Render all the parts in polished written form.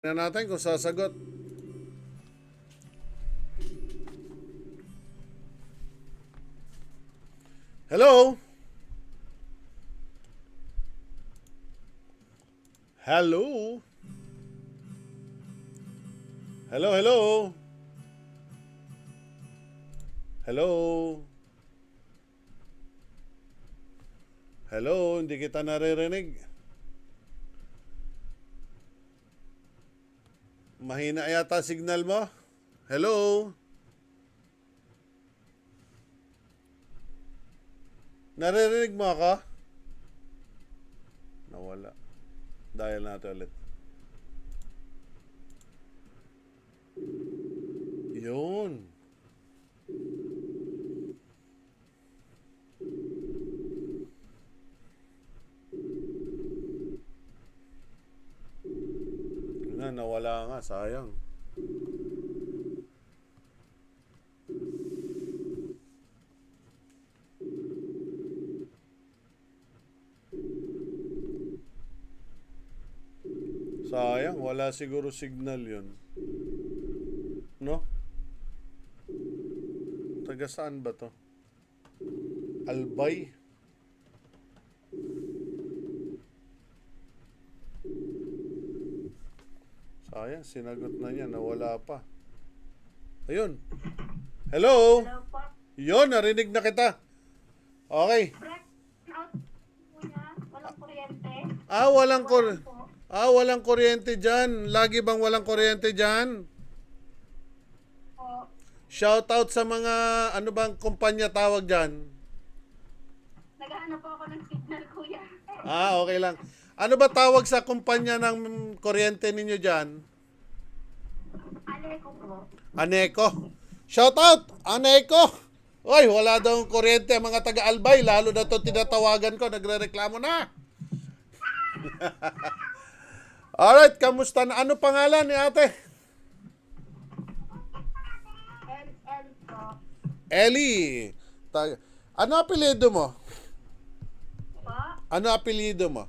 Na natin kung sasagot. Hello? Hello? Hello, hello? Hello? Hello, hindi kita naririnig. Mahina yata signal mo? Hello? Naririnig mo ako? Nawala. Dial natin ulit. Yun. Nawala nga, sayang. Sayang, wala siguro signal yun. No? Taga saan ba to? Albay? Sayang, sinagot na niya, nawala pa. Ayun. Hello? Hello po. Yun, narinig na kita. Okay. Blackout po niya. Walang kuryente. Walang kuryente dyan. Lagi bang walang kuryente dyan? Po. Shout out sa mga, ano bang kumpanya tawag dyan? Naghahanap po ako ng signal, kuya. Okay lang. Ano ba tawag sa kumpanya ng kuryente ninyo dyan? Aleko po. Aneco. Shout out, Aneco. Oy, wala daw kuryente ang mga taga-Albay, lalo na 'to tinatawagan ko, nagrereklamo na. Alright, kamusta na? Ano pangalan ni ate? LL po. Ellie. Ano apelyido mo? Po. Ano apelyido mo?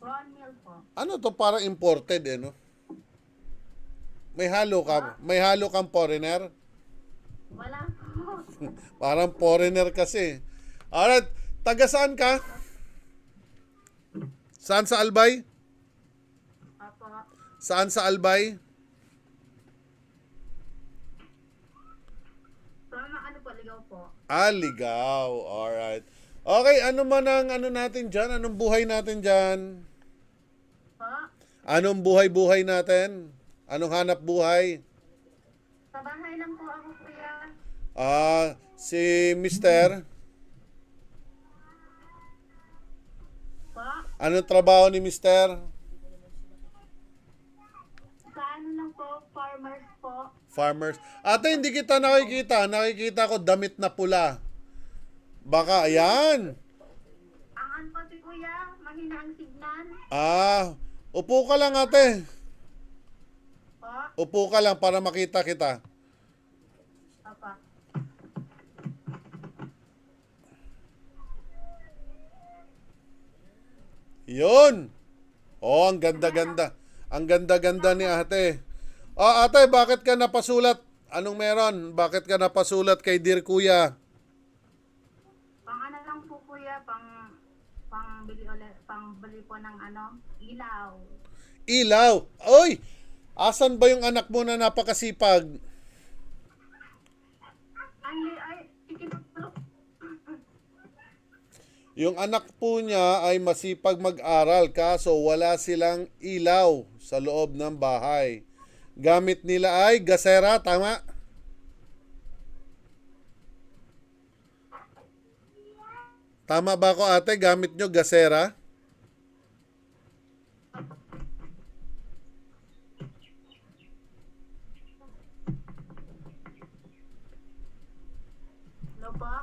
Ron Mill po. Ano to, parang imported no? May halo kang foreigner? Wala po. Parang foreigner kasi. Alright, taga saan ka? Saan sa Albay? Opo. Saan sa Albay? Tama, ano po, ligaw po. Ligaw. Alright. Okay, ano man ang ano natin dyan? Anong buhay natin dyan? Po. Anong buhay-buhay natin? Anong hanap buhay? Sa bahay lang po ako, kuya. Si Mister? Po. Anong trabaho ni Mister? Sa ano lang po, farmers po. Farmers. Ate, hindi kita nakikita. Nakikita ko damit na pula. Baka, ayan. Angan po si kuya, mahina ang signal. Upo ka lang ate. Po. Upo ka lang para makita kita. Opo. Yun. Oh, ang ganda-ganda. Ang ganda-ganda ni ate. Ate, bakit ka napasulat? Anong meron? Bakit ka napasulat kay Dear Kuya? Pang ano lang po, kuya, pang bili po ng ano, ilaw. Ilaw. Oy! Asan ba yung anak mo na napakasipag? Yung anak po niya ay masipag mag-aral kaso wala silang ilaw sa loob ng bahay. Gamit nila ay gasera, tama? Tama ba ako ate? Gamit nyo gasera? Ano po?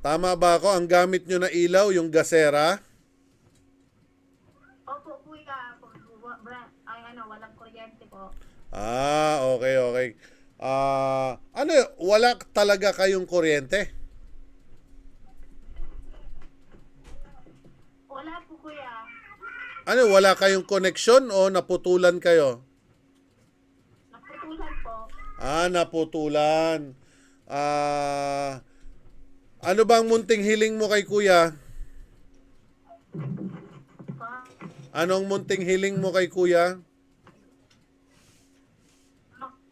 Tama ba ako? Ang gamit nyo na ilaw, yung gasera? Opo, kuya. Walang kuryente po. Okay. Ano, wala talaga kayong kuryente? Wala po, kuya. Ano, wala kayong koneksyon o naputulan kayo? Naputulan po. Naputulan. Ano bang munting hiling mo kay kuya? Pa, Anong munting hiling mo kay kuya?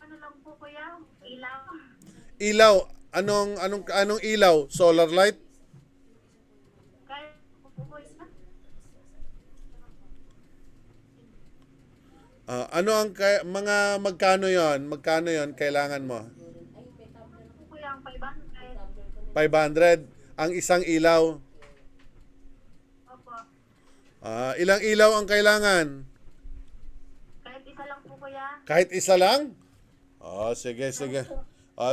ano lang po kuya? Ilaw. Ilaw. Anong ilaw? Solar light? Kaya po po kuya. Ano ang mga magkano 'yon? Magkano 'yon kailangan mo? Ano po kuya ang 500? 500 ang isang ilaw. Opo. Ilang ilaw ang kailangan? Kahit isa lang po kuya. Kahit isa lang? Sige, sige.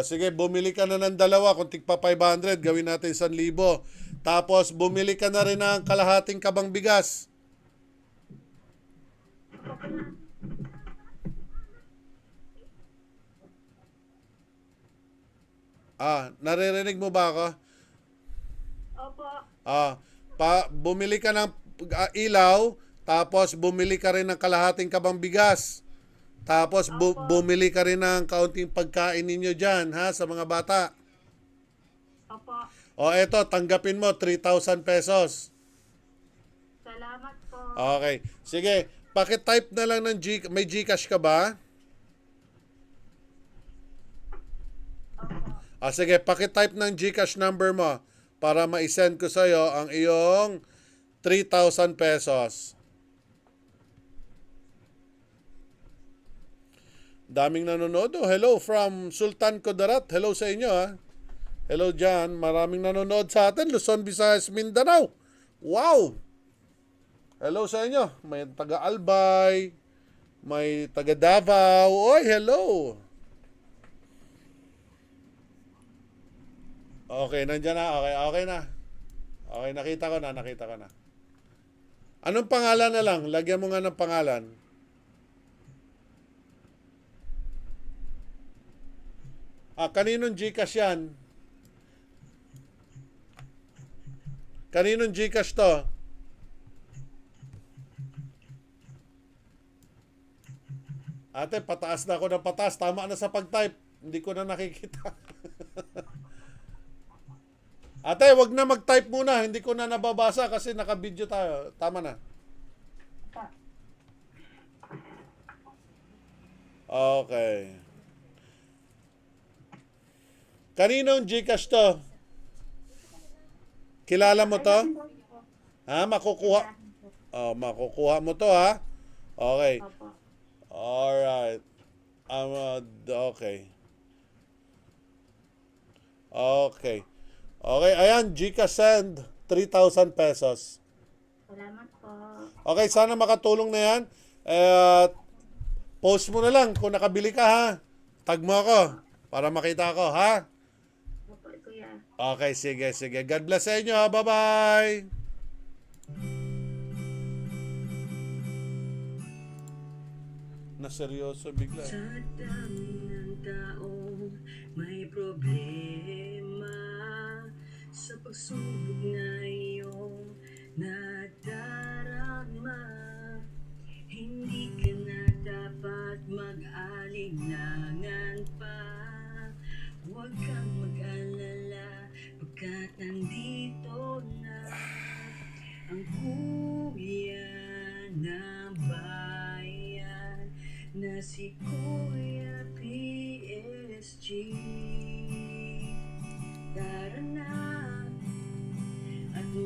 Sige, bumili ka na ng dalawa. Kung tigpa 500, gawin natin 1,000. Tapos, bumili ka na rin ng kalahating kabang bigas. Opo kuya. Naririnig mo ba ako? Opo. Bumili ka ng ilaw, tapos bumili ka rin ng kalahating kabang bigas. Tapos bumili ka rin ng kaunting pagkain ninyo dyan, ha, sa mga bata. Opo. Eto, tanggapin mo, 3,000 pesos. Salamat po. Okay. Sige, pakitype na lang ng may GCash ka ba? Opo. Sige, pakitype ng GCash number mo para ma-send ko sa'yo ang iyong 3,000 pesos. Daming nanonood. Hello from Sultan Kudarat. Hello sa inyo, ha. Hello dyan. Maraming nanonood sa atin. Luzon, Visayas, Mindanao. Wow! Hello sa inyo. May taga-Albay. May taga-Davao. Oy, hello! Okay, nandiyan na. Okay na. Okay, nakita ko na. Anong pangalan na lang? Lagyan mo nga ng pangalan. Kaninong GCash yan? Kaninong GCash to? Ate, pataas na ako ng pataas. Tama na sa pag-type. Hindi ko na nakikita. Ate, wag na mag-type muna. Hindi ko na nababasa kasi naka-video tayo. Tama na. Okay. Kaninong GCash to? Kilala mo to? Makukuha. Makukuha mo to, ha? Okay. Opo. Alright. Okay. Okay. Okay, ayan, GCash send 3,000 pesos. Salamat po. Okay, sana makatulong na yan. Post mo na lang kung nakabili ka, ha? Tag mo ako para makita ko, ha? Opo, kuya. Okay, sige. God bless sa inyo, ha? Bye-bye! Na seryoso bigla. Sa dami ng tao may problema sa pagsubok na iyong nadarama. Hindi ka na dapat mag-alinlangan pa. Huwag kang mag-alala pagkat nandito na ang kuya ng bayan na si Kuya PSG.